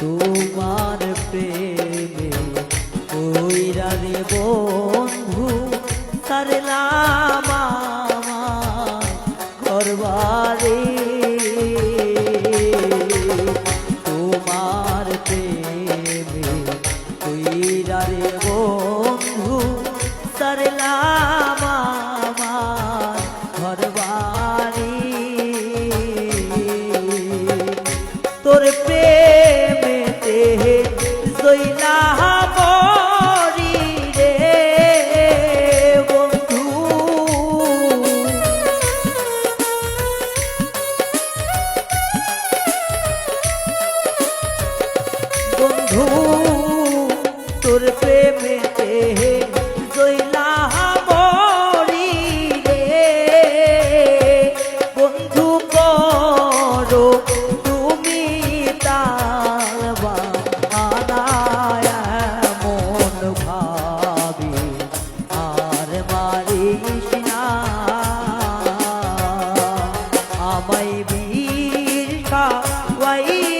তোমার প্রেমে কইরা রে বন্ধু সারলাম আমার ঘরবাড়ি। তোমার প্রেমে কইরা রে বন্ধু সারলাম আমার ঘরবাড়ি। তোর প্রেমেতে জইলা মরি রে বন্ধু। বন্ধু তোর প্রেমেতে জইলা মরি রে বন্ধু। করো তুমি তালবা আনায় মন ভাবি আর মারিস না আমায় বীর খাওয়াই